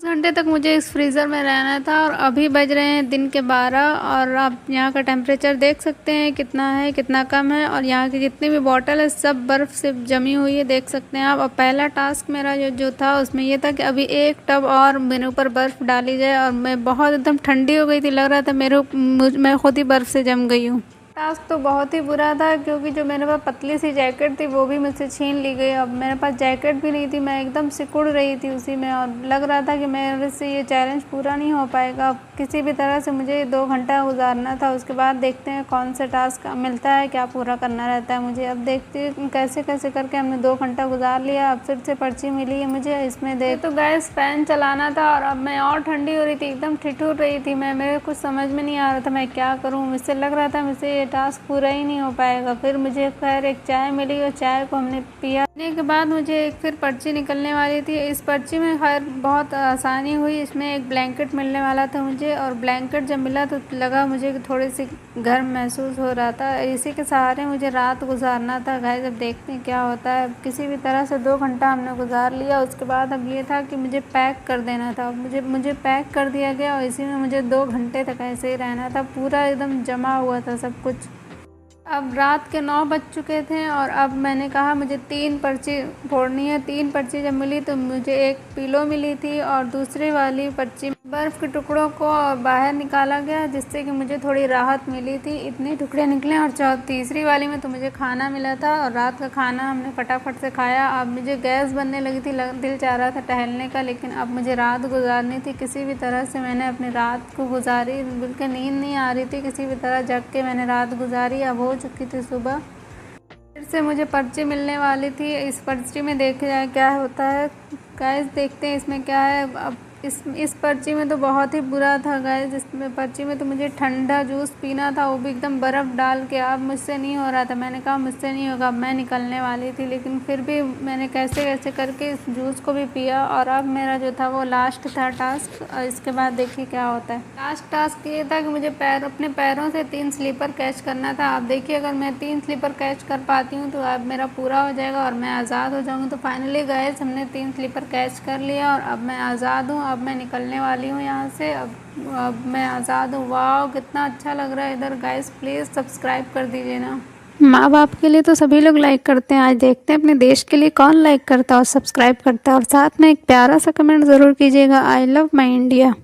घंटे तक मुझे इस फ्रीज़र में रहना था और अभी बज रहे हैं दिन के 12 और आप यहाँ का टेम्परेचर देख सकते हैं कितना है कितना कम है। और यहाँ की जितनी भी बॉटल है सब बर्फ़ से जमी हुई है, देख सकते हैं आप। और पहला टास्क मेरा जो था उसमें ये था कि अभी एक टब और मेरे ऊपर बर्फ़ डाली जाए और मैं बहुत एकदम ठंडी हो गई थी, लग रहा था मैं खुद ही बर्फ़ से जम गई हूँ। टास्क तो बहुत ही बुरा था क्योंकि जो मेरे पास पतली सी जैकेट थी वो भी मुझसे छीन ली गई। अब मेरे पास जैकेट भी नहीं थी, मैं एकदम सिकुड़ रही थी उसी में और लग रहा था कि मेरे से ये चैलेंज पूरा नहीं हो पाएगा। अब किसी भी तरह से मुझे 2 घंटा गुजारना था, उसके बाद देखते हैं कौन सा टास्क मिलता है, क्या पूरा करना रहता है मुझे। अब देखते कैसे कैसे करके हमने 2 घंटा गुजार लिया। अब फिर से पर्ची मिली है मुझे, इसमें देख तो गैस फैन चलाना था और अब मैं और ठंडी हो रही थी, एकदम ठिठुर रही थी मैं। मेरे कुछ समझ में नहीं आ रहा था मैं क्या करूँ। मुझसे लग रहा था मुझसे टास्क पूरा ही नहीं हो पाएगा। फिर मुझे खैर एक चाय मिली और चाय को हमने पिया। पीने के बाद मुझे एक फिर पर्ची निकलने वाली थी। इस पर्ची में खैर बहुत आसानी हुई, इसमें एक ब्लैंकेट मिलने वाला था मुझे और ब्लैंकेट जब मिला तो लगा मुझे कि थोड़ी सी गर्म महसूस हो रहा था। इसी के सहारे मुझे रात गुजारना था। गाइस अब देखते हैं क्या होता है। किसी भी तरह से 2 घंटा हमने गुजार लिया। उसके बाद अब ये था कि मुझे पैक कर देना था। मुझे पैक कर दिया गया और इसी में मुझे 2 घंटे तक ऐसे ही रहना था। पूरा एकदम जमा हुआ था सब कुछ। अब रात के 9 बज चुके थे और अब मैंने कहा मुझे 3 पर्ची फोड़नी है। 3 पर्ची जब मिली तो मुझे एक पिलो मिली थी और दूसरी वाली पर्ची बर्फ़ के टुकड़ों को बाहर निकाला गया जिससे कि मुझे थोड़ी राहत मिली थी। इतने टुकड़े निकले। और तीसरी वाली में तो मुझे खाना मिला था और रात का खाना हमने फटाफट से खाया। अब मुझे गैस बनने लगी थी, दिल चाह रहा था टहलने का, लेकिन अब मुझे रात गुजारनी थी। किसी भी तरह से मैंने अपनी रात को गुजारी। बिल्कुल नींद नहीं आ रही थी, किसी भी तरह जग के मैंने रात गुजारी। अब हो चुकी थी सुबह। फिर से मुझे पर्ची मिलने वाली थी। इस पर्ची में देखा जाए क्या होता है। गाइस देखते हैं इसमें क्या है। अब इस पर्ची में तो बहुत ही बुरा था गाइस। इसमें पर्ची में तो मुझे ठंडा जूस पीना था, वो भी एकदम बर्फ़ डाल के। अब मुझसे नहीं हो रहा था। मैंने कहा मुझसे नहीं होगा, अब मैं निकलने वाली थी, लेकिन फिर भी मैंने कैसे कैसे करके इस जूस को भी पिया। और अब मेरा जो था वो लास्ट था टास्क। और इसके बाद देखिए क्या होता है। लास्ट टास्क ये था कि मुझे अपने पैरों से 3 स्लीपर कैच करना था। आप देखिए अगर मैं 3 स्लीपर कैच कर पाती हूँ तो अब मेरा पूरा हो जाएगा और मैं आज़ाद हो जाऊँगी। तो फाइनली गाइस हमने 3 स्लीपर कैच कर लिया और अब मैं आज़ाद हूँ। अब मैं निकलने वाली हूँ यहाँ से। अब मैं आज़ाद हूँ। वाह कितना अच्छा लग रहा है इधर। गाइस प्लीज़ सब्सक्राइब कर दीजिए ना। माँ बाप के लिए तो सभी लोग लाइक करते हैं, आज देखते हैं अपने देश के लिए कौन लाइक करता है और सब्सक्राइब करता है। और साथ में एक प्यारा सा कमेंट ज़रूर कीजिएगा, आई लव माई इंडिया।